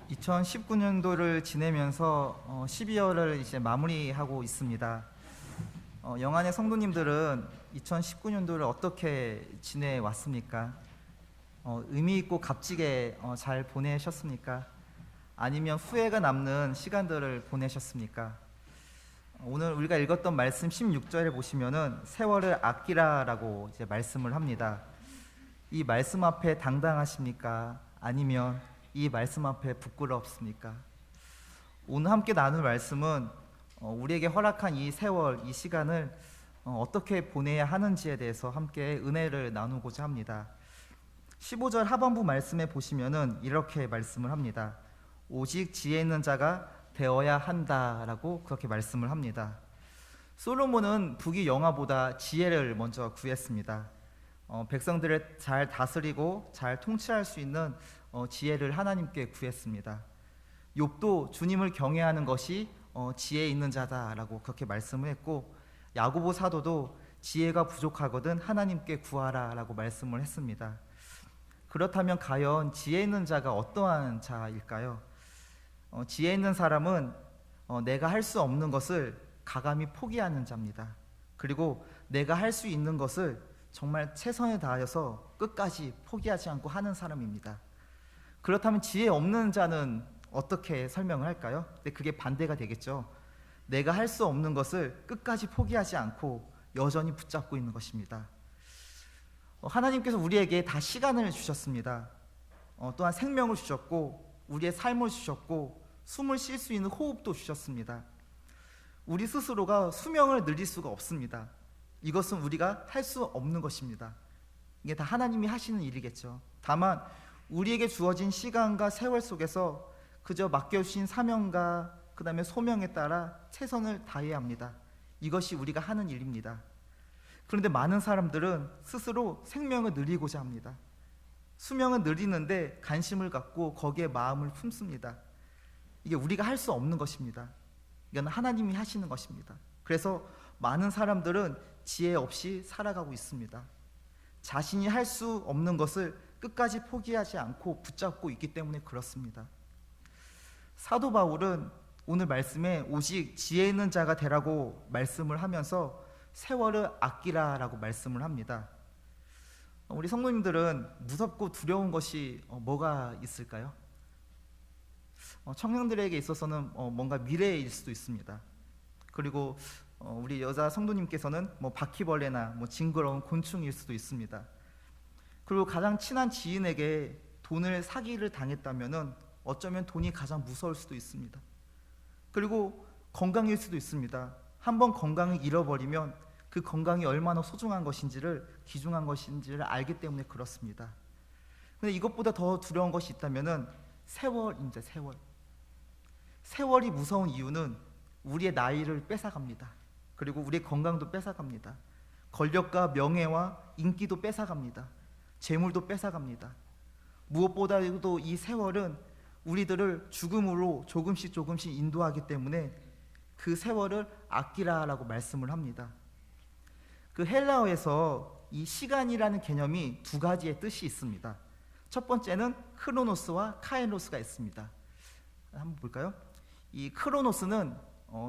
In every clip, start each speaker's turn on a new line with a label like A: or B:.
A: 2019년도를 지내면서 12월을 이제 마무리하고 있습니다. 영안의 성도님들은 2019년도를 어떻게 지내왔습니까? 의미 있고 값지게 잘 보내셨습니까? 아니면 후회가 남는 시간들을 보내셨습니까? 오늘 우리가 읽었던 말씀 16절에 보시면은 세월을 아끼라라고 이제 말씀을 합니다. 이 말씀 앞에 당당하십니까? 아니면 이 말씀 앞에 부끄럽습니까? 오늘 함께 나눌 말씀은 우리에게 허락한 이 세월, 이 시간을 어떻게 보내야 하는지에 대해서 함께 은혜를 나누고자 합니다. 15절 하반부 말씀에 보시면은 이렇게 말씀을 합니다. 오직 지혜 있는 자가 되어야 한다라고 그렇게 말씀을 합니다. 솔로몬은 부귀 영화보다 지혜를 먼저 구했습니다. 백성들을 잘 다스리고 잘 통치할 수 있는 지혜를 하나님께 구했습니다. 욥도 주님을 경외하는 것이 지혜 있는 자다라고 그렇게 말씀을 했고, 야고보 사도도 지혜가 부족하거든 하나님께 구하라라고 말씀을 했습니다. 그렇다면 과연 지혜 있는 자가 어떠한 자일까요? 지혜 있는 사람은 내가 할 수 없는 것을 가감히 포기하는 자입니다. 그리고 내가 할 수 있는 것을 정말 최선을 다하여서 끝까지 포기하지 않고 하는 사람입니다. 그렇다면 지혜 없는 자는 어떻게 설명을 할까요? 근데 그게 반대가 되겠죠. 내가 할 수 없는 것을 끝까지 포기하지 않고 여전히 붙잡고 있는 것입니다. 하나님께서 우리에게 다 시간을 주셨습니다. 또한 생명을 주셨고 우리의 삶을 주셨고 숨을 쉴 수 있는 호흡도 주셨습니다. 우리 스스로가 수명을 늘릴 수가 없습니다. 이것은 우리가 할 수 없는 것입니다. 이게 다 하나님이 하시는 일이겠죠. 다만 우리에게 주어진 시간과 세월 속에서 그저 맡겨주신 사명과 그 다음에 소명에 따라 최선을 다해야 합니다. 이것이 우리가 하는 일입니다. 그런데 많은 사람들은 스스로 생명을 늘리고자 합니다. 수명을 늘리는데 관심을 갖고 거기에 마음을 품습니다. 이게 우리가 할 수 없는 것입니다. 이건 하나님이 하시는 것입니다. 그래서 많은 사람들은 지혜 없이 살아가고 있습니다. 자신이 할 수 없는 것을 끝까지 포기하지 않고 붙잡고 있기 때문에 그렇습니다. 사도 바울은 오늘 말씀에 오직 지혜 있는 자가 되라고 말씀을 하면서 세월을 아끼라라고 말씀을 합니다. 우리 성도님들은 무섭고 두려운 것이 뭐가 있을까요? 청년들에게 있어서는 뭔가 미래일 수도 있습니다. 그리고 우리 여자 성도님께서는 바퀴벌레나 징그러운 곤충일 수도 있습니다. 그리고 가장 친한 지인에게 돈을 사기를 당했다면은 어쩌면 돈이 가장 무서울 수도 있습니다. 그리고 건강일 수도 있습니다. 한번 건강을 잃어버리면 그 건강이 얼마나 소중한 것인지를, 귀중한 것인지를 알기 때문에 그렇습니다. 그런데 이것보다 더 두려운 것이 있다면은 세월입니다. 세월이 무서운 이유는 우리의 나이를 뺏어갑니다. 그리고 우리의 건강도 뺏어갑니다. 권력과 명예와 인기도 뺏어갑니다. 재물도 뺏어갑니다. 무엇보다도 이 세월은 우리들을 죽음으로 조금씩 인도하기 때문에 그 세월을 아끼라라고 말씀을 합니다. 그 헬라어에서 이 시간이라는 개념이 두 가지의 뜻이 있습니다. 첫 번째는 크로노스와 카이로스가 있습니다. 한번 볼까요? 이 크로노스는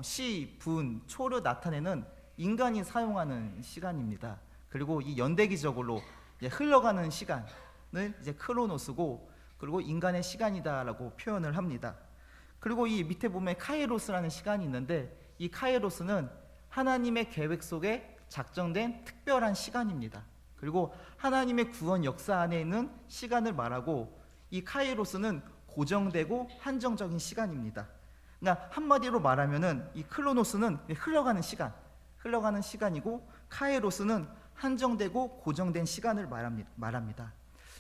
A: 시, 분, 초를 나타내는 인간이 사용하는 시간입니다. 그리고 이 연대기적으로 흘러가는 시간을 이제 크로노스고, 그리고 인간의 시간이다라고 표현을 합니다. 그리고 이 밑에 보면 카이로스라는 시간이 있는데, 이 카이로스는 하나님의 계획 속에 작정된 특별한 시간입니다. 그리고 하나님의 구원 역사 안에 있는 시간을 말하고, 이 카이로스는 고정되고 한정적인 시간입니다. 그러니까 한마디로 말하면은 이 크로노스는 흘러가는 시간이고, 카이로스는 한정되고 고정된 시간을 말합니다.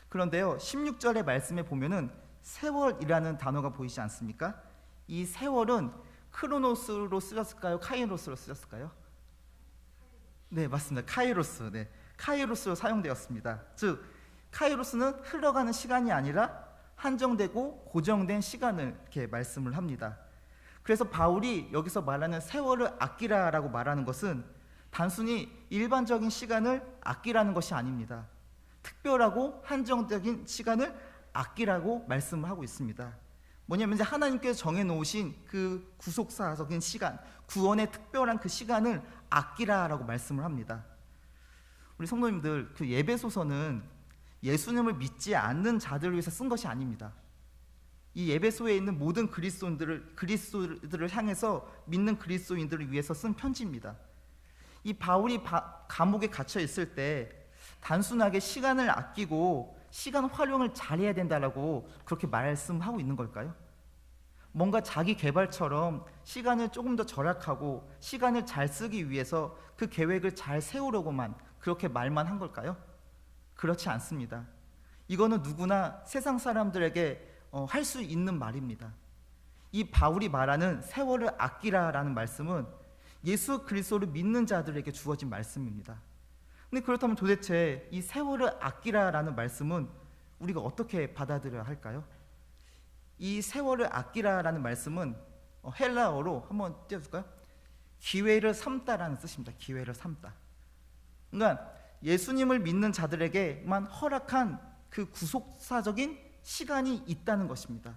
A: 그런데요, 16절의 말씀에 보면은 세월이라는 단어가 보이지 않습니까? 이 세월은 크로노스로 쓰였을까요? 카이로스로 쓰였을까요? 네, 맞습니다. 카이로스. 네, 카이로스로 사용되었습니다. 즉, 카이로스는 흘러가는 시간이 아니라 한정되고 고정된 시간을 이렇게 말씀을 합니다. 그래서 바울이 여기서 말하는 세월을 아끼라라고 말하는 것은 단순히 일반적인 시간을 아끼라는 것이 아닙니다. 특별하고 한정적인 시간을 아끼라고 말씀을 하고 있습니다. 뭐냐면 이제 하나님께서 정해놓으신 그 구속사적인 시간, 구원의 특별한 그 시간을 아끼라라고 말씀을 합니다. 우리 성도님들, 그 예배소서는 예수님을 믿지 않는 자들을 위해서 쓴 것이 아닙니다. 이 예배소에 있는 모든 그리스도인들을 향해서 믿는 그리스도인들을 위해서 쓴 편지입니다. 이 바울이 감옥에 갇혀 있을 때 단순하게 시간을 아끼고 시간 활용을 잘해야 된다라고 그렇게 말씀하고 있는 걸까요? 뭔가 자기 개발처럼 시간을 조금 더 절약하고 시간을 잘 쓰기 위해서 그 계획을 잘 세우려고만 그렇게 말만 한 걸까요? 그렇지 않습니다. 이거는 누구나 세상 사람들에게 할 수 있는 말입니다. 이 바울이 말하는 세월을 아끼라라는 말씀은 예수 그리스도를 믿는 자들에게 주어진 말씀입니다. 근데 그렇다면 도대체 이 세월을 아끼라라는 말씀은 우리가 어떻게 받아들여야 할까요? 이 세월을 아끼라라는 말씀은 헬라어로 한번 띄워줄까요? 기회를 삼다라는 뜻입니다. 기회를 삼다. 그러니까 예수님을 믿는 자들에게만 허락한 그 구속사적인 시간이 있다는 것입니다.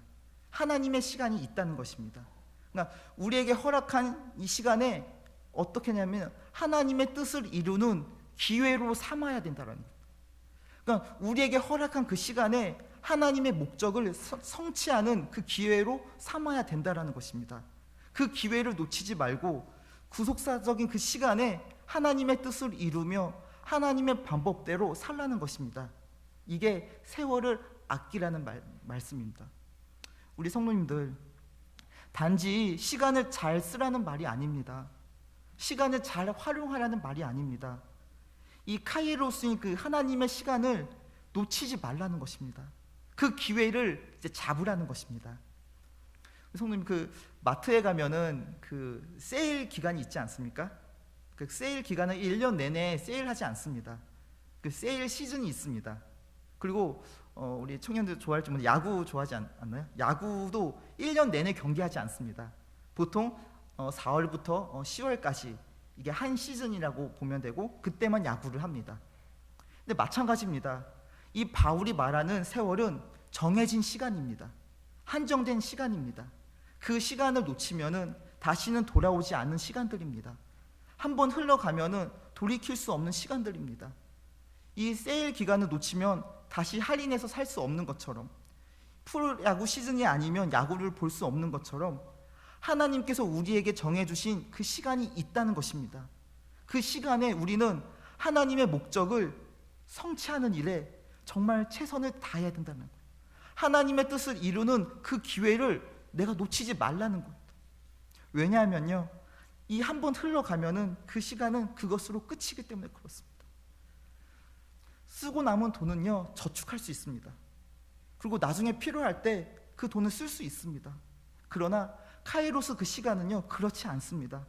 A: 하나님의 시간이 있다는 것입니다. 그러니까 우리에게 허락한 이 시간에 어떻게 하냐면 하나님의 뜻을 이루는 기회로 삼아야 된다는 거예요. 그러니까 우리에게 허락한 그 시간에 하나님의 목적을 성취하는 그 기회로 삼아야 된다는 것입니다. 그 기회를 놓치지 말고 구속사적인 그 시간에 하나님의 뜻을 이루며 하나님의 방법대로 살라는 것입니다. 이게 세월을 아끼라는 말씀입니다. 우리 성도님들, 단지 시간을 잘 쓰라는 말이 아닙니다. 시간을 잘 활용하라는 말이 아닙니다. 이 카이로스인 그 하나님의 시간을 놓치지 말라는 것입니다. 그 기회를 이제 잡으라는 것입니다. 성도님, 그 마트에 가면은 그 세일 기간이 있지 않습니까? 그 세일 기간은 1년 내내 세일하지 않습니다. 그 세일 시즌이 있습니다. 그리고 우리 청년들 좋아할지 모르는데 야구 좋아하지 않나요? 야구도 1년 내내 경기하지 않습니다. 보통 4월부터 10월까지 이게 한 시즌이라고 보면 되고 그때만 야구를 합니다. 근데 마찬가지입니다. 이 바울이 말하는 세월은 정해진 시간입니다. 한정된 시간입니다. 그 시간을 놓치면은 다시는 돌아오지 않는 시간들입니다. 한번 흘러가면은 돌이킬 수 없는 시간들입니다. 이 세일 기간을 놓치면 다시 할인해서 살 수 없는 것처럼, 프로야구 시즌이 아니면 야구를 볼 수 없는 것처럼 하나님께서 우리에게 정해주신 그 시간이 있다는 것입니다. 그 시간에 우리는 하나님의 목적을 성취하는 일에 정말 최선을 다해야 된다는 거예요. 하나님의 뜻을 이루는 그 기회를 내가 놓치지 말라는 겁니다. 왜냐하면요, 이 한 번 흘러가면은 그 시간은 그것으로 끝이기 때문에 그렇습니다. 쓰고 남은 돈은요, 저축할 수 있습니다. 그리고 나중에 필요할 때 그 돈을 쓸 수 있습니다. 그러나 카이로스 그 시간은요, 그렇지 않습니다.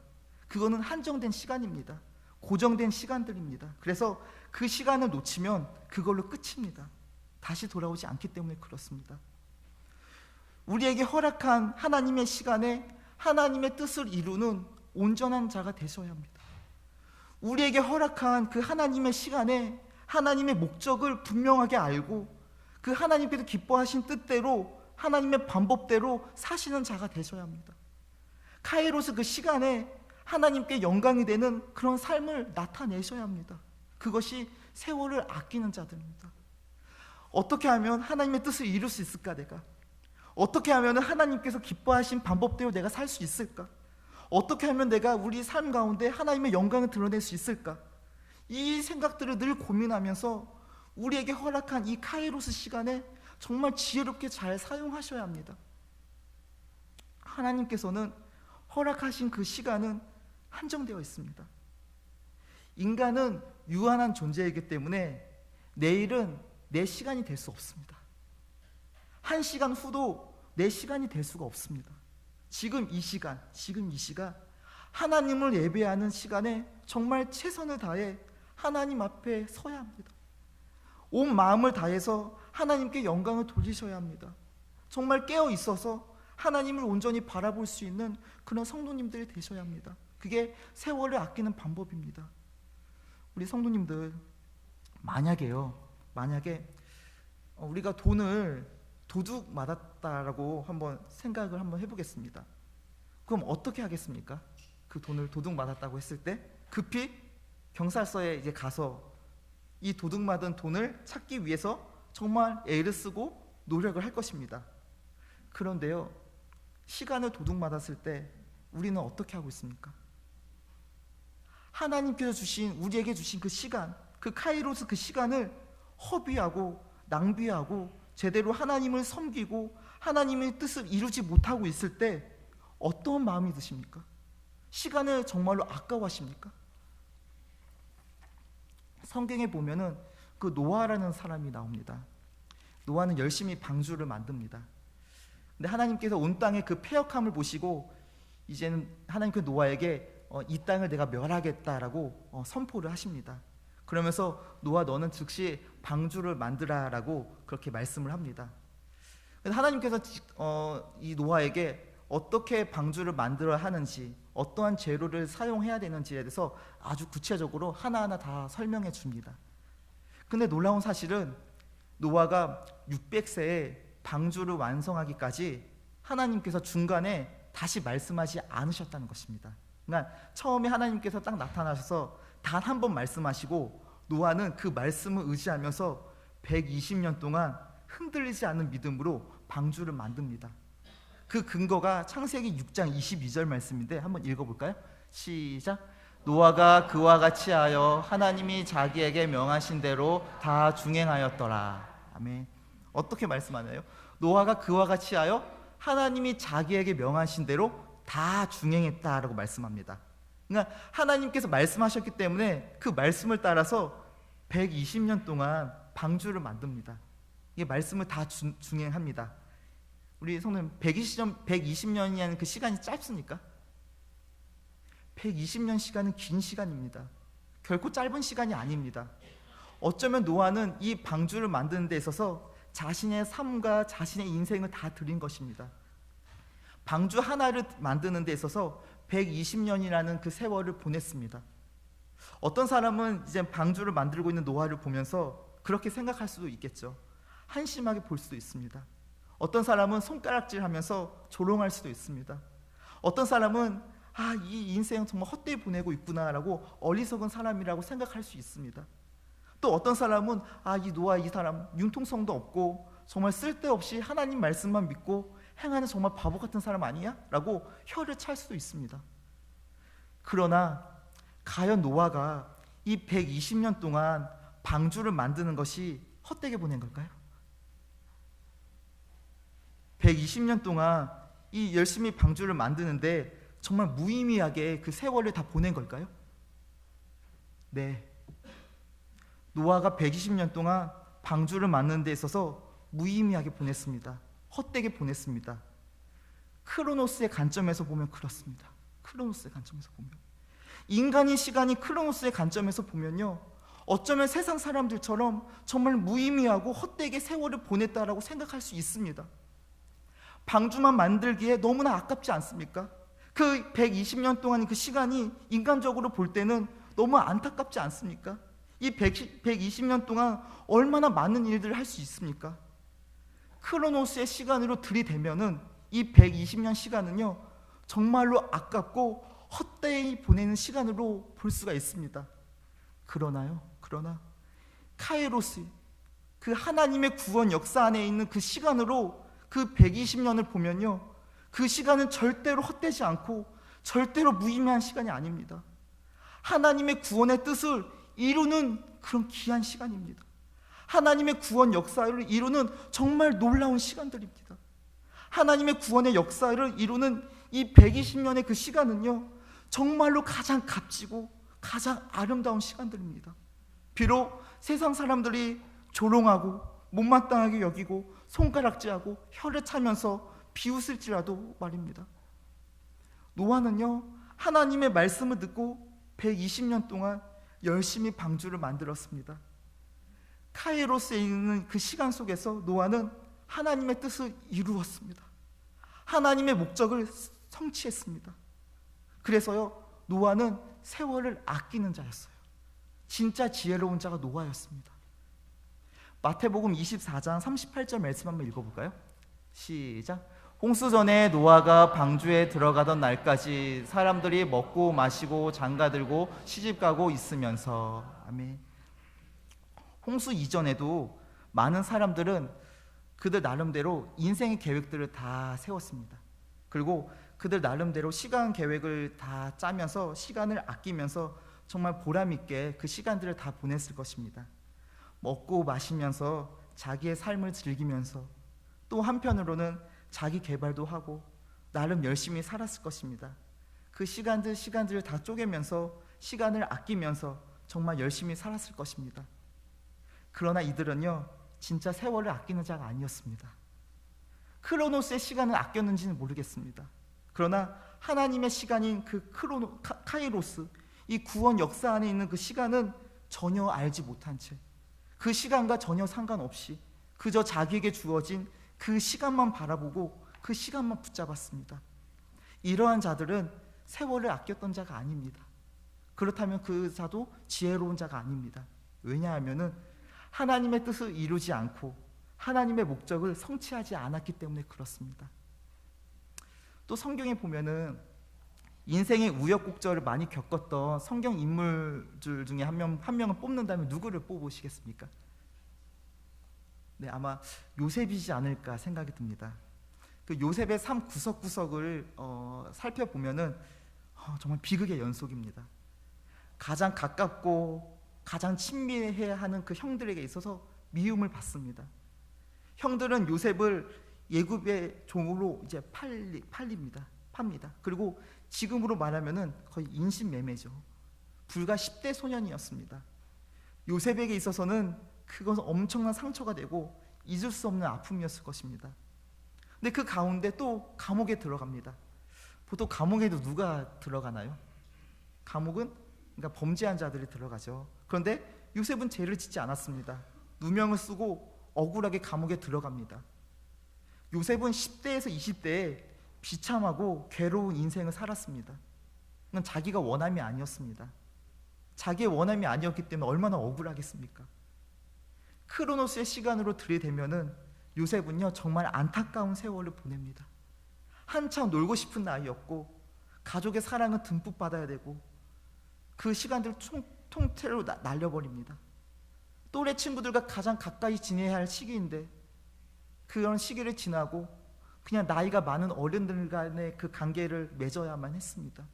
A: 그거는 한정된 시간입니다. 고정된 시간들입니다. 그래서 그 시간을 놓치면 그걸로 끝입니다. 다시 돌아오지 않기 때문에 그렇습니다. 우리에게 허락한 하나님의 시간에 하나님의 뜻을 이루는 온전한 자가 되셔야 합니다. 우리에게 허락한 그 하나님의 시간에 하나님의 목적을 분명하게 알고 그 하나님께서 기뻐하신 뜻대로 하나님의 방법대로 사시는 자가 되셔야 합니다. 카이로스 그 시간에 하나님께 영광이 되는 그런 삶을 나타내셔야 합니다. 그것이 세월을 아끼는 자들입니다. 어떻게 하면 하나님의 뜻을 이룰 수 있을까? 내가 어떻게 하면 하나님께서 기뻐하신 방법대로 내가 살 수 있을까? 어떻게 하면 내가 우리 삶 가운데 하나님의 영광을 드러낼 수 있을까? 이 생각들을 늘 고민하면서 우리에게 허락한 이 카이로스 시간에 정말 지혜롭게 잘 사용하셔야 합니다. 하나님께서는 허락하신 그 시간은 한정되어 있습니다. 인간은 유한한 존재이기 때문에 내일은 내 시간이 될 수 없습니다. 1시간 후도 내 시간이 될 수가 없습니다. 지금 이 시간 하나님을 예배하는 시간에 정말 최선을 다해 하나님 앞에 서야 합니다. 온 마음을 다해서 하나님께 영광을 돌리셔야 합니다. 정말 깨어 있어서 하나님을 온전히 바라볼 수 있는 그런 성도님들이 되셔야 합니다. 그게 세월을 아끼는 방법입니다. 우리 성도님들, 만약에 우리가 돈을 도둑 맞았다라고 한번 생각을 한번 해보겠습니다. 그럼 어떻게 하겠습니까? 그 돈을 도둑 맞았다고 했을 때 급히 경찰서에 이제 가서 이 도둑 맞은 돈을 찾기 위해서 정말 애를 쓰고 노력을 할 것입니다. 그런데요, 시간을 도둑 맞았을 때 우리는 어떻게 하고 있습니까? 하나님께서 우리에게 주신 그 시간, 그 카이로스 그 시간을 허비하고 낭비하고 제대로 하나님을 섬기고 하나님의 뜻을 이루지 못하고 있을 때 어떤 마음이 드십니까? 시간을 정말로 아까워하십니까? 성경에 보면은 그 노아라는 사람이 나옵니다. 노아는 열심히 방주를 만듭니다. 근데 하나님께서 온 땅의 그 패역함을 보시고 이제는 하나님께서 노아에게 이 땅을 내가 멸하겠다라고 선포를 하십니다. 그러면서 노아 너는 즉시 방주를 만들라라고 그렇게 말씀을 합니다. 하나님께서 이 노아에게 어떻게 방주를 만들어야 하는지, 어떠한 재료를 사용해야 되는지에 대해서 아주 구체적으로 하나하나 다 설명해 줍니다. 근데 놀라운 사실은 노아가 600세에 방주를 완성하기까지 하나님께서 중간에 다시 말씀하지 않으셨다는 것입니다. 그러니까 처음에 하나님께서 딱 나타나셔서 단 한 번 말씀하시고 노아는 그 말씀을 의지하면서 120년 동안 흔들리지 않는 믿음으로 방주를 만듭니다. 그 근거가 창세기 6장 22절 말씀인데 한번 읽어볼까요? 시작. 노아가 그와 같이 하여 하나님이 자기에게 명하신 대로 다 중행하였더라. 아멘. 어떻게 말씀하나요? 노아가 그와 같이 하여 하나님이 자기에게 명하신 대로 다 중행했다라고 말씀합니다. 그러니까 하나님께서 말씀하셨기 때문에 그 말씀을 따라서 120년 동안 방주를 만듭니다. 이게 말씀을 다 중행합니다. 우리 성도님 120년이라는 그 시간이 짧습니까? 120년 시간은 긴 시간입니다. 결코 짧은 시간이 아닙니다. 어쩌면 노아는 이 방주를 만드는 데 있어서 자신의 삶과 자신의 인생을 다 드린 것입니다. 방주 하나를 만드는 데 있어서 120년이라는 그 세월을 보냈습니다. 어떤 사람은 이제 방주를 만들고 있는 노아를 보면서 그렇게 생각할 수도 있겠죠. 한심하게 볼 수도 있습니다. 어떤 사람은 손가락질하면서 조롱할 수도 있습니다. 어떤 사람은 이 인생 정말 헛되이 보내고 있구나라고 어리석은 사람이라고 생각할 수 있습니다. 또 어떤 사람은 이 노아 이 사람 융통성도 없고 정말 쓸데없이 하나님 말씀만 믿고 행하는 정말 바보 같은 사람 아니야? 라고 혀를 찰 수도 있습니다. 그러나 과연 노아가 이 120년 동안 방주를 만드는 것이 헛되게 보낸 걸까요? 120년 동안 이 열심히 방주를 만드는데 정말 무의미하게 그 세월을 다 보낸 걸까요? 네. 노아가 120년 동안 방주를 만드는 데 있어서 무의미하게 보냈습니다. 헛되게 보냈습니다. 크로노스의 관점에서 보면 그렇습니다. 크로노스의 관점에서 보면 인간의 시간이 크로노스의 관점에서 보면요, 어쩌면 세상 사람들처럼 정말 무의미하고 헛되게 세월을 보냈다라고 생각할 수 있습니다. 방주만 만들기에 너무나 아깝지 않습니까? 그 120년 동안 그 시간이 인간적으로 볼 때는 너무 안타깝지 않습니까? 이 120년 동안 얼마나 많은 일들을 할 수 있습니까? 크로노스의 시간으로 들이대면은 이 120년 시간은요 정말로 아깝고 헛되이 보내는 시간으로 볼 수가 있습니다. 그러나 카이로스, 그 하나님의 구원 역사 안에 있는 그 시간으로 그 120년을 보면요, 그 시간은 절대로 헛되지 않고 절대로 무의미한 시간이 아닙니다. 하나님의 구원의 뜻을 이루는 그런 귀한 시간입니다. 하나님의 구원 역사를 이루는 정말 놀라운 시간들입니다. 하나님의 구원의 역사를 이루는 이 120년의 그 시간은요 정말로 가장 값지고 가장 아름다운 시간들입니다. 비록 세상 사람들이 조롱하고 못마땅하게 여기고 손가락질하고 혀를 차면서 비웃을지라도 말입니다. 노아는요 하나님의 말씀을 듣고 120년 동안 열심히 방주를 만들었습니다. 카이로스에 있는 그 시간 속에서 노아는 하나님의 뜻을 이루었습니다. 하나님의 목적을 성취했습니다. 그래서요 노아는 세월을 아끼는 자였어요. 진짜 지혜로운 자가 노아였습니다. 마태복음 24장 38절 말씀 한번 읽어볼까요? 시작. 홍수 전에 노아가 방주에 들어가던 날까지 사람들이 먹고 마시고 장가들고 시집가고 있으면서. 아멘. 홍수 이전에도 많은 사람들은 그들 나름대로 인생의 계획들을 다 세웠습니다. 그리고 그들 나름대로 시간 계획을 다 짜면서 시간을 아끼면서 정말 보람 있게 그 시간들을 다 보냈을 것입니다. 먹고 마시면서 자기의 삶을 즐기면서 또 한편으로는 자기 개발도 하고 나름 열심히 살았을 것입니다. 그 시간들을 다 쪼개면서 시간을 아끼면서 정말 열심히 살았을 것입니다. 그러나 이들은요, 진짜 세월을 아끼는 자가 아니었습니다. 크로노스의 시간을 아꼈는지는 모르겠습니다. 그러나 하나님의 시간인 그 카이로스, 이 구원 역사 안에 있는 그 시간은 전혀 알지 못한 채, 그 시간과 전혀 상관없이 그저 자기에게 주어진 그 시간만 바라보고 그 시간만 붙잡았습니다. 이러한 자들은 세월을 아꼈던 자가 아닙니다. 그렇다면 그 자도 지혜로운 자가 아닙니다. 왜냐하면 하나님의 뜻을 이루지 않고 하나님의 목적을 성취하지 않았기 때문에 그렇습니다. 또 성경에 보면은 인생의 우여곡절을 많이 겪었던 성경 인물들 중에 한 명을 뽑는다면 누구를 뽑으시겠습니까? 네, 아마 요셉이지 않을까 생각이 듭니다. 그 요셉의 삶 구석구석을 살펴보면은 정말 비극의 연속입니다. 가장 가깝고 가장 친밀해야 하는 그 형들에게 있어서 미움을 받습니다. 형들은 요셉을 예굽의 종으로 이제 팝니다. 그리고 지금으로 말하면은 거의 인신매매죠. 불과 10대 소년이었습니다. 요셉에게 있어서는 그것은 엄청난 상처가 되고 잊을 수 없는 아픔이었을 것입니다. 근데 그 가운데 또 감옥에 들어갑니다. 보통 감옥에도 누가 들어가나요? 감옥은 그러니까 범죄한 자들이 들어가죠. 그런데 요셉은 죄를 짓지 않았습니다. 누명을 쓰고 억울하게 감옥에 들어갑니다. 요셉은 10대에서 20대에 비참하고 괴로운 인생을 살았습니다. 그건 자기가 원함이 아니었습니다. 자기의 원함이 아니었기 때문에 얼마나 억울하겠습니까? 크로노스의 시간으로 들이대면은 요셉은요 정말 안타까운 세월을 보냅니다. 한참 놀고 싶은 나이였고 가족의 사랑은 듬뿍 받아야 되고 그 시간들을 통째로 날려버립니다. 또래 친구들과 가장 가까이 지내야 할 시기인데 그런 시기를 지나고 그냥 나이가 많은 어른들 간의 그 관계를 맺어야만 했습니다.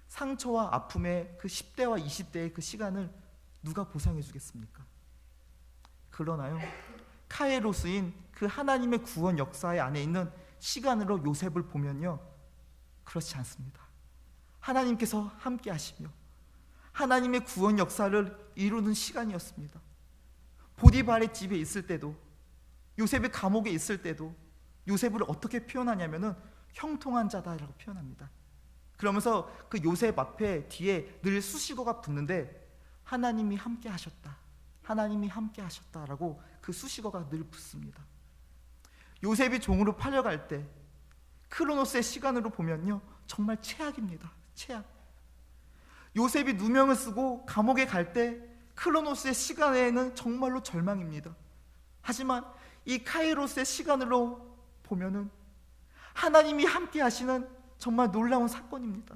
A: 상처와 아픔의 그 10대와 20대의 그 시간을 누가 보상해 주겠습니까? 그러나요, 카이로스인 그 하나님의 구원 역사의 안에 있는 시간으로 요셉을 보면요, 그렇지 않습니다. 하나님께서 함께 하시며 하나님의 구원 역사를 이루는 시간이었습니다. 보디발의 집에 있을 때도, 요셉의 감옥에 있을 때도 요셉을 어떻게 표현하냐면은 형통한 자다라고 표현합니다. 그러면서 그 요셉 앞에 뒤에 늘 수식어가 붙는데 하나님이 함께 하셨다, 하나님이 함께 하셨다라고 그 수식어가 늘 붙습니다. 요셉이 종으로 팔려갈 때 크로노스의 시간으로 보면요 정말 최악입니다. 최악. 요셉이 누명을 쓰고 감옥에 갈 때 크로노스의 시간에는 정말로 절망입니다. 하지만 이 카이로스의 시간으로 보면은 하나님이 함께 하시는 정말 놀라운 사건입니다.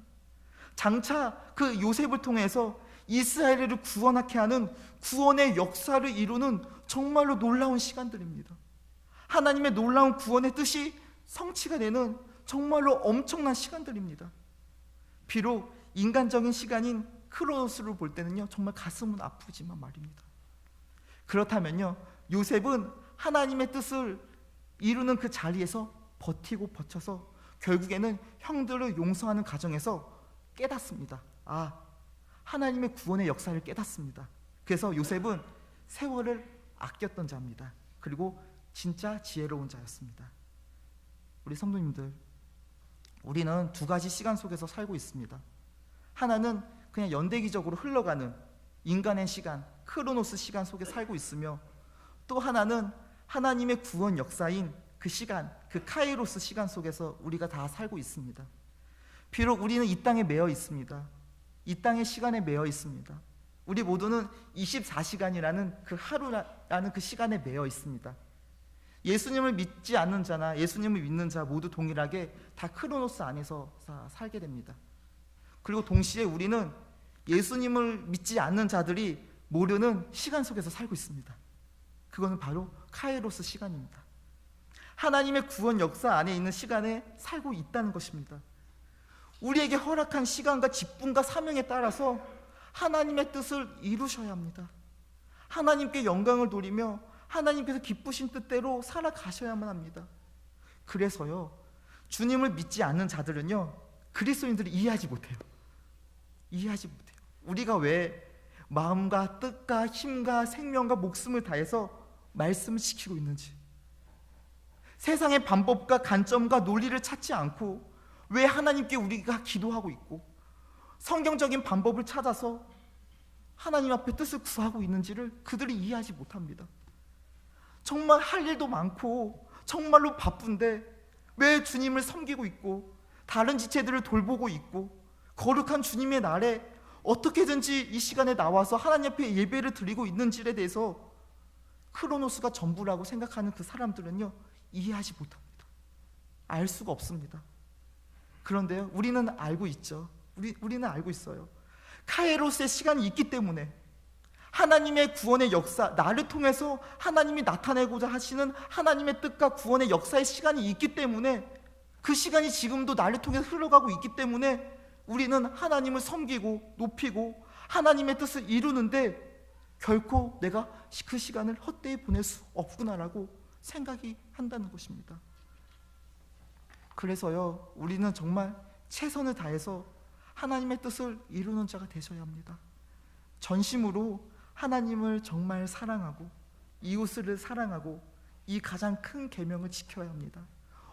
A: 장차 그 요셉을 통해서 이스라엘을 구원하게 하는 구원의 역사를 이루는 정말로 놀라운 시간들입니다. 하나님의 놀라운 구원의 뜻이 성취가 되는 정말로 엄청난 시간들입니다. 비록 인간적인 시간인 크로노스로 볼 때는요 정말 가슴은 아프지만 말입니다. 그렇다면요 요셉은 하나님의 뜻을 이루는 그 자리에서 버티고 버텨서 결국에는 형들을 용서하는 과정에서 깨닫습니다. 하나님의 구원의 역사를 깨닫습니다. 그래서 요셉은 세월을 아꼈던 자입니다. 그리고 진짜 지혜로운 자였습니다. 우리 성도님들, 우리는 두 가지 시간 속에서 살고 있습니다. 하나는 그냥 연대기적으로 흘러가는 인간의 시간, 크로노스 시간 속에 살고 있으며, 또 하나는 하나님의 구원 역사인 그 시간, 그 카이로스 시간 속에서 우리가 다 살고 있습니다. 비록 우리는 이 땅에 매여 있습니다. 이 땅의 시간에 매여 있습니다. 우리 모두는 24시간이라는 그 하루라는 그 시간에 매여 있습니다. 예수님을 믿지 않는 자나 예수님을 믿는 자 모두 동일하게 다 크로노스 안에서 살게 됩니다. 그리고 동시에 우리는 예수님을 믿지 않는 자들이 모르는 시간 속에서 살고 있습니다. 그거는 바로 카이로스 시간입니다. 하나님의 구원 역사 안에 있는 시간에 살고 있다는 것입니다. 우리에게 허락한 시간과 직분과 사명에 따라서 하나님의 뜻을 이루셔야 합니다. 하나님께 영광을 돌리며 하나님께서 기쁘신 뜻대로 살아가셔야만 합니다. 그래서요, 주님을 믿지 않는 자들은요, 그리스도인들을 이해하지 못해요. 이해하지 못해요. 우리가 왜 마음과 뜻과 힘과 생명과 목숨을 다해서 말씀을 지키고 있는지, 세상의 방법과 관점과 논리를 찾지 않고 왜 하나님께 우리가 기도하고 있고 성경적인 방법을 찾아서 하나님 앞에 뜻을 구하고 있는지를 그들이 이해하지 못합니다. 정말 할 일도 많고 정말로 바쁜데 왜 주님을 섬기고 있고 다른 지체들을 돌보고 있고 거룩한 주님의 날에 어떻게든지 이 시간에 나와서 하나님 앞에 예배를 드리고 있는지에 대해서 크로노스가 전부라고 생각하는 그 사람들은요, 이해하지 못합니다. 알 수가 없습니다. 그런데요, 우리는 알고 있죠. 우리는 알고 있어요. 카이로스의 시간이 있기 때문에, 하나님의 구원의 역사, 나를 통해서 하나님이 나타내고자 하시는 하나님의 뜻과 구원의 역사의 시간이 있기 때문에, 그 시간이 지금도 나를 통해서 흘러가고 있기 때문에 우리는 하나님을 섬기고 높이고 하나님의 뜻을 이루는데 결코 내가 그 시간을 헛되이 보낼 수 없구나라고 생각이 한다는 것입니다. 그래서요, 우리는 정말 최선을 다해서 하나님의 뜻을 이루는 자가 되셔야 합니다. 전심으로 하나님을 정말 사랑하고 이웃을 사랑하고 이 가장 큰 계명을 지켜야 합니다.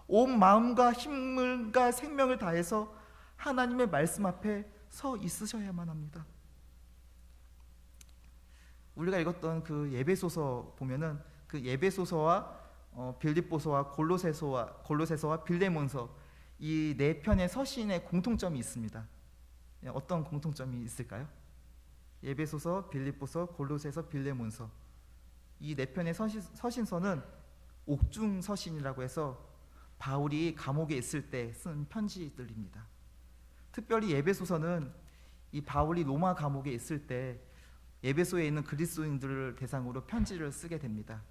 A: 온 마음과 힘과 생명을 다해서 하나님의 말씀 앞에 서 있으셔야만 합니다. 우리가 읽었던 그 예배소서 보면은 그 예배소서와 빌립보서와 골로새서와 빌레몬서 이 네 편의 서신의 공통점이 있습니다. 어떤 공통점이 있을까요? 예배소서, 빌립보서, 골로새서, 빌레몬서 이 네 편의 서신서는 옥중 서신이라고 해서 바울이 감옥에 있을 때 쓴 편지들입니다. 특별히 예배소서는 이 바울이 로마 감옥에 있을 때 예배소에 있는 그리스도인들을 대상으로 편지를 쓰게 됩니다.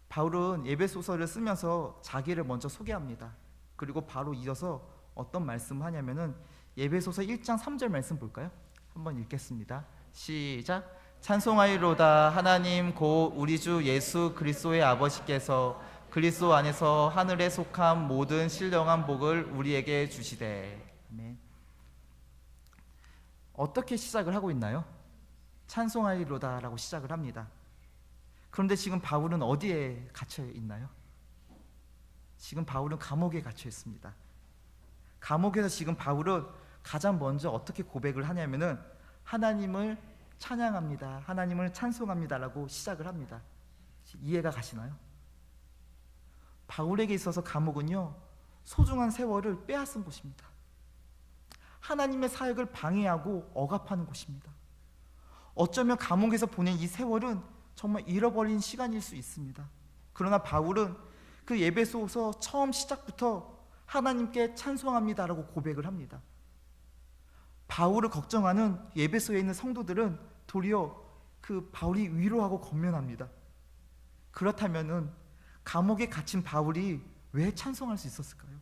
A: 바울은 예배소서를 쓰면서 자기를 먼저 소개합니다. 그리고 바로 이어서 어떤 말씀을 하냐면은 예배소서 1장 3절 말씀 볼까요? 한번 읽겠습니다. 시작. 찬송하이로다 하나님 고 우리 주 예수 그리스도의 아버지께서 그리스도 안에서 하늘에 속한 모든 신령한 복을 우리에게 주시되. 아멘. 어떻게 시작을 하고 있나요? 찬송하이로다라고 시작을 합니다. 그런데 지금 바울은 어디에 갇혀 있나요? 지금 바울은 감옥에 갇혀 있습니다. 감옥에서 지금 바울은 가장 먼저 어떻게 고백을 하냐면은 하나님을 찬양합니다. 하나님을 찬송합니다라고 시작을 합니다. 이해가 가시나요? 바울에게 있어서 감옥은요, 소중한 세월을 빼앗은 곳입니다. 하나님의 사역을 방해하고 억압하는 곳입니다. 어쩌면 감옥에서 보낸 이 세월은 정말 잃어버린 시간일 수 있습니다. 그러나 바울은 그 예배소서 처음 시작부터 하나님께 찬송합니다라고 고백을 합니다. 바울을 걱정하는 예배소에 있는 성도들은 도리어 그 바울이 위로하고 권면합니다. 그렇다면은 감옥에 갇힌 바울이 왜 찬송할 수 있었을까요?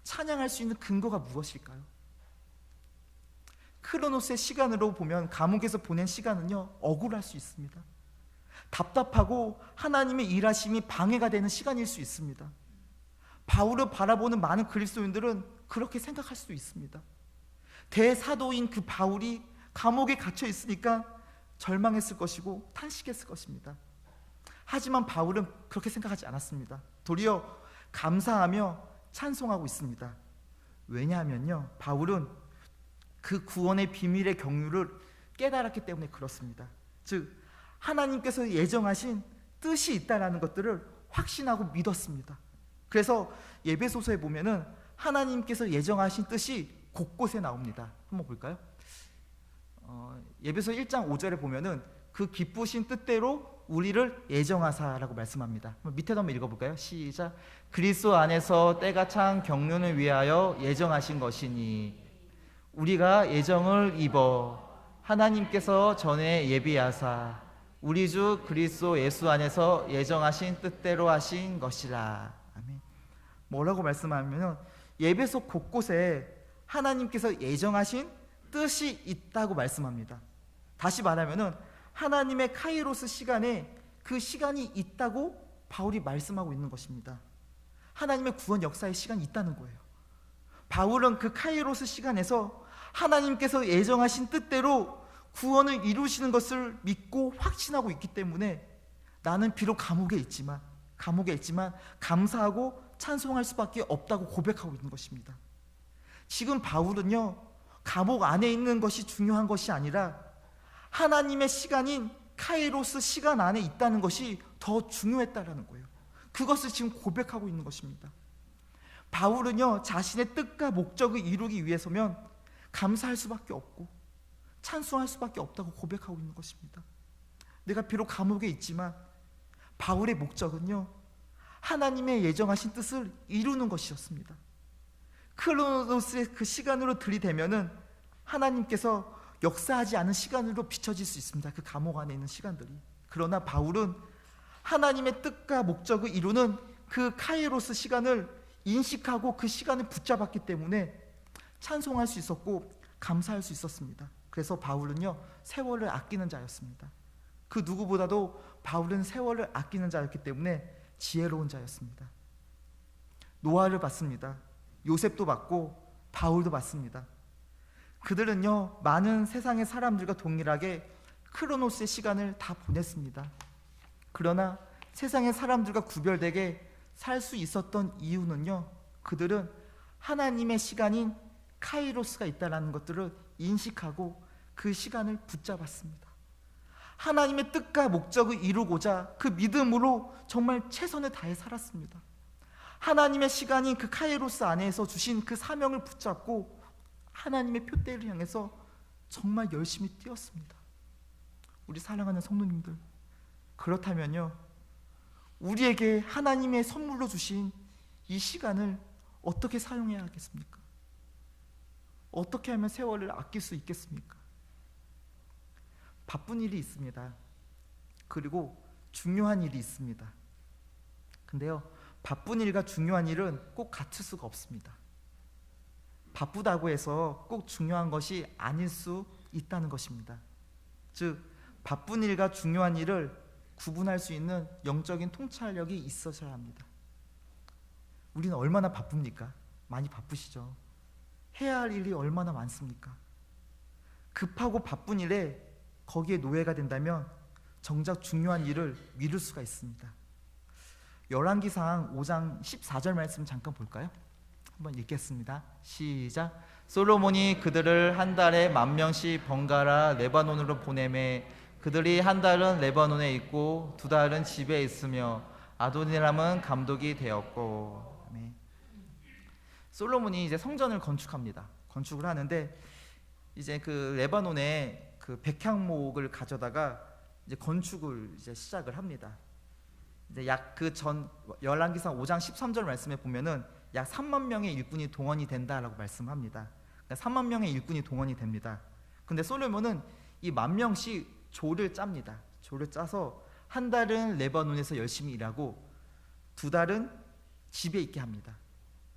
A: 찬양할 수 있는 근거가 무엇일까요? 크로노스의 시간으로 보면 감옥에서 보낸 시간은요, 억울할 수 있습니다. 답답하고 하나님의 일하심이 방해가 되는 시간일 수 있습니다. 바울을 바라보는 많은 그리스도인들은 그렇게 생각할 수도 있습니다. 대사도인 그 바울이 감옥에 갇혀 있으니까 절망했을 것이고 탄식했을 것입니다. 하지만 바울은 그렇게 생각하지 않았습니다. 도리어 감사하며 찬송하고 있습니다. 왜냐하면요, 바울은 그 구원의 비밀의 경륜을 깨달았기 때문에 그렇습니다. 즉 하나님께서 예정하신 뜻이 있다라는 것들을 확신하고 믿었습니다. 그래서 예배소서에 보면은 하나님께서 예정하신 뜻이 곳곳에 나옵니다. 한번 볼까요? 에베소 1장 5절에 보면은 그 기쁘신 뜻대로 우리를 예정하사라고 말씀합니다. 밑에도 한번 읽어볼까요? 시작. 그리스도 안에서 때가 찬 경륜을 위하여 예정하신 것이니 우리가 예정을 입어 하나님께서 전에 예비하사 우리 주 그리스도 예수 안에서 예정하신 뜻대로 하신 것이라. 아멘. 뭐라고 말씀하면은 에베소 곳곳에 하나님께서 예정하신 뜻이 있다고 말씀합니다. 다시 말하면은 하나님의 카이로스 시간에 그 시간이 있다고 바울이 말씀하고 있는 것입니다. 하나님의 구원 역사의 시간이 있다는 거예요. 바울은 그 카이로스 시간에서 하나님께서 예정하신 뜻대로 구원을 이루시는 것을 믿고 확신하고 있기 때문에 나는 비록 감옥에 있지만 감사하고 찬송할 수밖에 없다고 고백하고 있는 것입니다. 지금 바울은요, 감옥 안에 있는 것이 중요한 것이 아니라 하나님의 시간인 카이로스 시간 안에 있다는 것이 더 중요했다라는 거예요. 그것을 지금 고백하고 있는 것입니다. 바울은요, 자신의 뜻과 목적을 이루기 위해서면 감사할 수밖에 없고 찬송할 수밖에 없다고 고백하고 있는 것입니다. 내가 비록 감옥에 있지만 바울의 목적은요, 하나님의 예정하신 뜻을 이루는 것이었습니다. 크로노스의 그 시간으로 들이대면은 하나님께서 역사하지 않은 시간으로 비춰질 수 있습니다. 그 감옥 안에 있는 시간들이. 그러나 바울은 하나님의 뜻과 목적을 이루는 그 카이로스 시간을 인식하고 그 시간을 붙잡았기 때문에 찬송할 수 있었고 감사할 수 있었습니다. 그래서 바울은요, 세월을 아끼는 자였습니다. 그 누구보다도 바울은 세월을 아끼는 자였기 때문에 지혜로운 자였습니다. 노아를 봤습니다. 요셉도 봤고 바울도 봤습니다. 그들은요, 많은 세상의 사람들과 동일하게 크로노스의 시간을 다 보냈습니다. 그러나 세상의 사람들과 구별되게 살 수 있었던 이유는요, 그들은 하나님의 시간인 카이로스가 있다는 것들을 인식하고 그 시간을 붙잡았습니다. 하나님의 뜻과 목적을 이루고자 그 믿음으로 정말 최선을 다해 살았습니다. 하나님의 시간인 그 카이로스 안에서 주신 그 사명을 붙잡고 하나님의 표대를 향해서 정말 열심히 뛰었습니다. 우리 사랑하는 성도님들, 그렇다면요, 우리에게 하나님의 선물로 주신 이 시간을 어떻게 사용해야 하겠습니까? 어떻게 하면 세월을 아낄 수 있겠습니까? 바쁜 일이 있습니다. 그리고 중요한 일이 있습니다. 근데요, 바쁜 일과 중요한 일은 꼭 같을 수가 없습니다. 바쁘다고 해서 꼭 중요한 것이 아닐 수 있다는 것입니다. 즉, 바쁜 일과 중요한 일을 구분할 수 있는 영적인 통찰력이 있어야 합니다. 우리는 얼마나 바쁩니까? 많이 바쁘시죠? 해야 할 일이 얼마나 많습니까? 급하고 바쁜 일에 거기에 노예가 된다면 정작 중요한 일을 미룰 수가 있습니다. 열왕기상 5장 14절 말씀 잠깐 볼까요? 한번 읽겠습니다. 시작. 솔로몬이 그들을 한 달에 10,000명씩 번갈아 레바논으로 보내매 그들이 한 달은 레바논에 있고 두 달은 집에 있으며 아도니람은 감독이 되었고. 아멘. 솔로몬이 이제 성전을 건축을 하는데 이제 그 레바논에 그 백향목을 가져다가 이제 건축을 이제 시작을 합니다. 이제 약 그 전 열왕기상 5장 13절 말씀에 보면은 약 3만 명의 일꾼이 동원이 된다라고 말씀합니다. 그러니까 3만 명의 일꾼이 동원이 됩니다. 근데 솔로몬은 이 10,000명씩 조를 짭니다. 조를 짜서 한 달은 레바논에서 열심히 일하고 두 달은 집에 있게 합니다.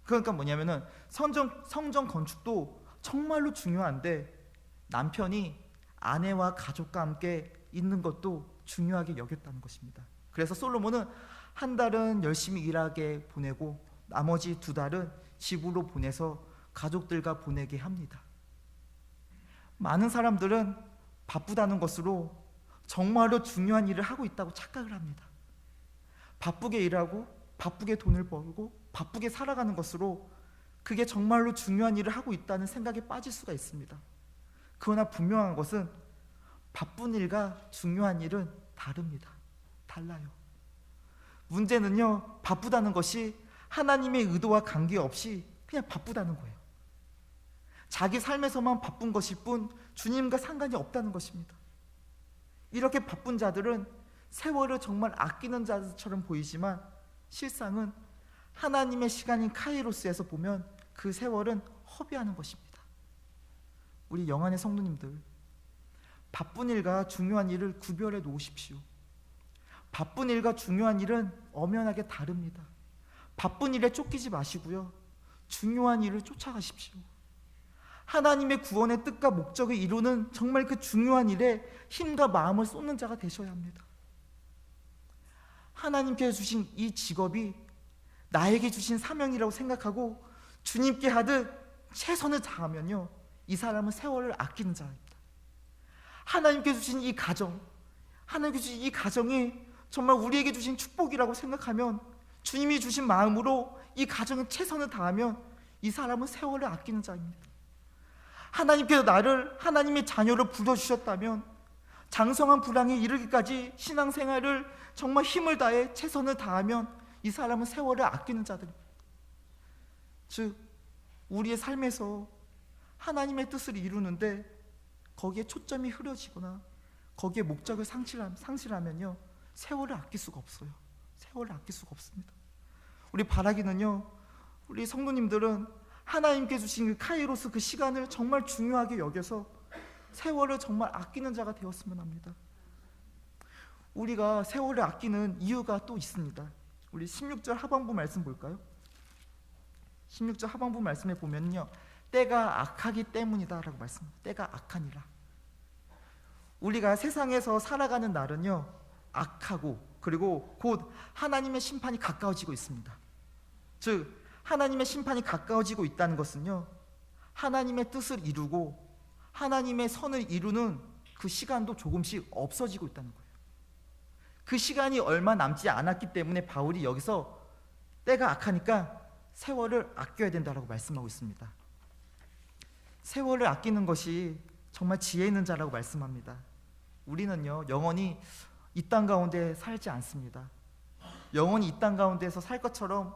A: 그러니까 뭐냐면은 성전 건축도 정말로 중요한데 남편이 아내와 가족과 함께 있는 것도 중요하게 여겼다는 것입니다. 그래서 솔로몬은 한 달은 열심히 일하게 보내고 나머지 두 달은 집으로 보내서 가족들과 보내게 합니다. 많은 사람들은 바쁘다는 것으로 정말로 중요한 일을 하고 있다고 착각을 합니다. 바쁘게 일하고 바쁘게 돈을 벌고 바쁘게 살아가는 것으로 그게 정말로 중요한 일을 하고 있다는 생각에 빠질 수가 있습니다. 그러나 분명한 것은 바쁜 일과 중요한 일은 다릅니다. 달라요. 문제는요, 바쁘다는 것이 하나님의 의도와 관계없이 그냥 바쁘다는 거예요. 자기 삶에서만 바쁜 것일 뿐 주님과 상관이 없다는 것입니다. 이렇게 바쁜 자들은 세월을 정말 아끼는 자처럼 보이지만 실상은 하나님의 시간인 카이로스에서 보면 그 세월은 허비하는 것입니다. 우리 영안의 성도님들, 바쁜 일과 중요한 일을 구별해 놓으십시오. 바쁜 일과 중요한 일은 엄연하게 다릅니다. 바쁜 일에 쫓기지 마시고요, 중요한 일을 쫓아가십시오. 하나님의 구원의 뜻과 목적을 이루는 정말 그 중요한 일에 힘과 마음을 쏟는 자가 되셔야 합니다. 하나님께서 주신 이 직업이 나에게 주신 사명이라고 생각하고 주님께 하듯 최선을 다하면요, 이 사람은 세월을 아끼는 자입니다. 하나님께서 주신 이 가정, 하나님께서 주신 이 가정이 정말 우리에게 주신 축복이라고 생각하면, 주님이 주신 마음으로 이 가정에 최선을 다하면 이 사람은 세월을 아끼는 자입니다. 하나님께서 나를 하나님의 자녀로 불러주셨다면 장성한 불황에 이르기까지 신앙생활을 정말 힘을 다해 최선을 다하면 이 사람은 세월을 아끼는 자들입니다. 즉, 우리의 삶에서 하나님의 뜻을 이루는데 거기에 초점이 흐려지거나 거기에 목적을 상실하면요, 세월을 아낄 수가 없어요. 세월을 아낄 수가 없습니다. 우리 바라기는요, 우리 성도님들은 하나님께 주신 그 카이로스, 그 시간을 정말 중요하게 여겨서 세월을 정말 아끼는 자가 되었으면 합니다. 우리가 세월을 아끼는 이유가 또 있습니다. 우리 16절 하반부 말씀 볼까요? 16절 하반부 말씀에 보면요, 때가 악하기 때문이다 라고 말씀합니다. 때가 악하니라. 우리가 세상에서 살아가는 날은요, 악하고 그리고 곧 하나님의 심판이 가까워지고 있습니다. 즉, 하나님의 심판이 가까워지고 있다는 것은요, 하나님의 뜻을 이루고 하나님의 선을 이루는 그 시간도 조금씩 없어지고 있다는 거예요. 그 시간이 얼마 남지 않았기 때문에 바울이 여기서 때가 악하니까 세월을 아껴야 된다라고 말씀하고 있습니다. 세월을 아끼는 것이 정말 지혜 있는 자라고 말씀합니다. 우리는요, 영원히 이 땅 가운데 살지 않습니다. 영원히 이 땅 가운데서 살 것처럼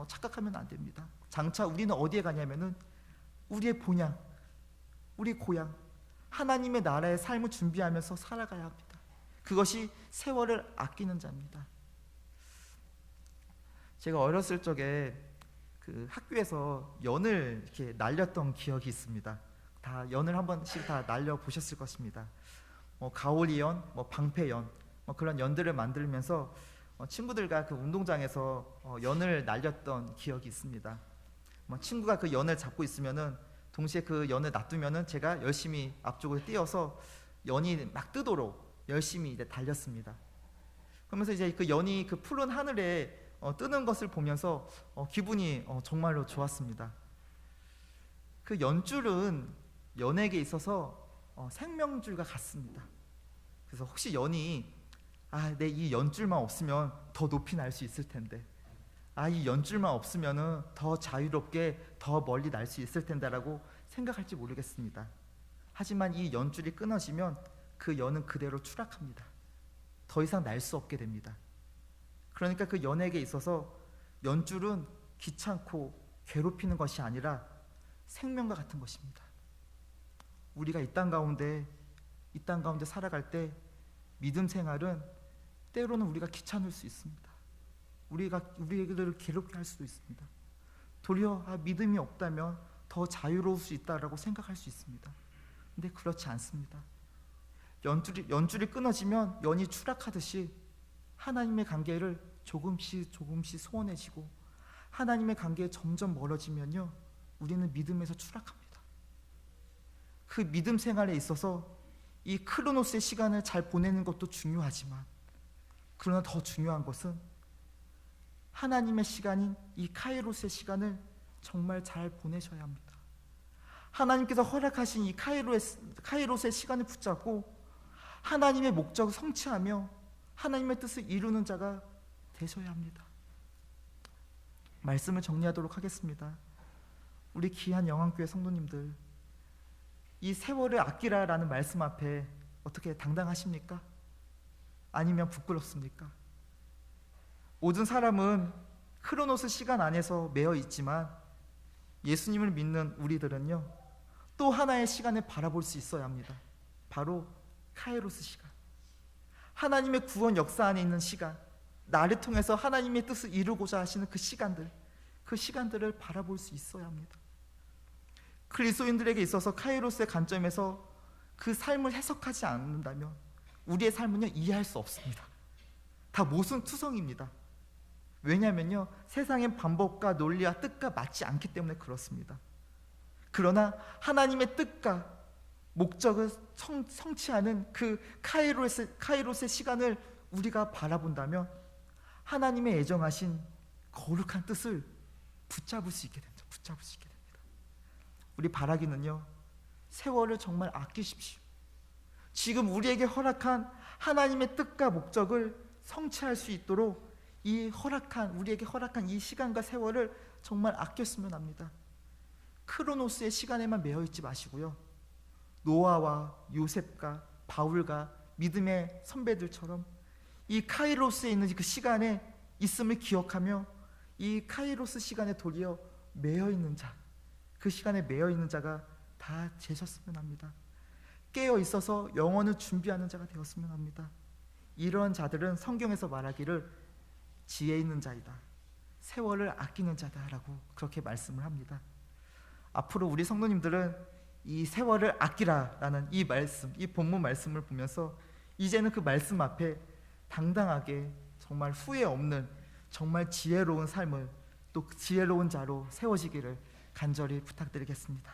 A: 착각하면 안 됩니다. 장차 우리는 어디에 가냐면은 우리의 본향, 우리 고향, 하나님의 나라의 삶을 준비하면서 살아가야 합니다. 그것이 세월을 아끼는 자입니다. 제가 어렸을 적에 그 학교에서 연을 이렇게 날렸던 기억이 있습니다. 다 연을 한 번씩 다 날려 보셨을 것입니다. 가오리연, 방패연, 그런 연들을 만들면서 친구들과 그 운동장에서 연을 날렸던 기억이 있습니다. 친구가 그 연을 잡고 있으면은 동시에 그 연을 놔두면은 제가 열심히 앞쪽으로 뛰어서 연이 막 뜨도록 열심히 이제 달렸습니다. 그러면서 이제 그 연이 그 푸른 하늘에 뜨는 것을 보면서 기분이 정말로 좋았습니다. 그 연줄은 연에게 있어서 생명줄과 같습니다. 그래서 혹시 연이 내 이 연줄만 없으면 더 높이 날 수 있을 텐데, 이 연줄만 없으면은 더 자유롭게 더 멀리 날 수 있을 텐데라고 생각할지 모르겠습니다. 하지만 이 연줄이 끊어지면 그 연은 그대로 추락합니다. 더 이상 날 수 없게 됩니다. 그러니까 그 연에게 있어서 연줄은 귀찮고 괴롭히는 것이 아니라 생명과 같은 것입니다. 우리가 이 땅 가운데 살아갈 때 믿음 생활은 때로는 우리가 귀찮을 수 있습니다. 우리들을 괴롭게 할 수도 있습니다. 도리어 믿음이 없다면 더 자유로울 수 있다라고 생각할 수 있습니다. 근데 그렇지 않습니다. 연줄이 끊어지면 연이 추락하듯이 하나님의 관계를 조금씩 소원해지고 하나님의 관계에 점점 멀어지면요, 우리는 믿음에서 추락합니다. 그 믿음 생활에 있어서 이 크로노스의 시간을 잘 보내는 것도 중요하지만, 그러나 더 중요한 것은 하나님의 시간인 이 카이로스의 시간을 정말 잘 보내셔야 합니다. 하나님께서 허락하신 이 카이로스의 시간을 붙잡고 하나님의 목적을 성취하며 하나님의 뜻을 이루는 자가 되셔야 합니다. 말씀을 정리하도록 하겠습니다. 우리 귀한 영안교회 성도님들, 이 세월을 아끼라라는 말씀 앞에 어떻게 당당하십니까? 아니면 부끄럽습니까? 모든 사람은 크로노스 시간 안에서 매여 있지만 예수님을 믿는 우리들은요, 또 하나의 시간을 바라볼 수 있어야 합니다. 바로 카이로스 시간. 하나님의 구원 역사 안에 있는 시간, 나를 통해서 하나님의 뜻을 이루고자 하시는 그 시간들을 바라볼 수 있어야 합니다. 그리스도인들에게 있어서 카이로스의 관점에서 그 삶을 해석하지 않는다면 우리의 삶은요, 이해할 수 없습니다. 다 모순투성입니다. 왜냐하면요, 세상의 방법과 논리와 뜻과 맞지 않기 때문에 그렇습니다. 그러나 하나님의 뜻과 목적을 성취하는 그 카이로스의 시간을 우리가 바라본다면 하나님의 애정하신 거룩한 뜻을 붙잡을 수 있게 됩니다. 우리 바라기는요, 세월을 정말 아끼십시오. 지금 우리에게 허락한 하나님의 뜻과 목적을 성취할 수 있도록 우리에게 허락한 이 시간과 세월을 정말 아꼈으면 합니다. 크로노스의 시간에만 매여 있지 마시고요, 노아와 요셉과 바울과 믿음의 선배들처럼 이 카이로스에 있는 그 시간에 있음을 기억하며 이 카이로스 시간에 도리어 매여 있는 자, 그 시간에 매여 있는 자가 다 되셨으면 합니다. 깨어 있어서 영혼을 준비하는 자가 되었으면 합니다. 이런 자들은 성경에서 말하기를 지혜 있는 자이다, 세월을 아끼는 자다라고 그렇게 말씀을 합니다. 앞으로 우리 성도님들은 이 세월을 아끼라라는 이 말씀, 이 본문 말씀을 보면서 이제는 그 말씀 앞에 당당하게 정말 후회 없는 정말 지혜로운 삶을, 또 지혜로운 자로 세워지기를 간절히 부탁드리겠습니다.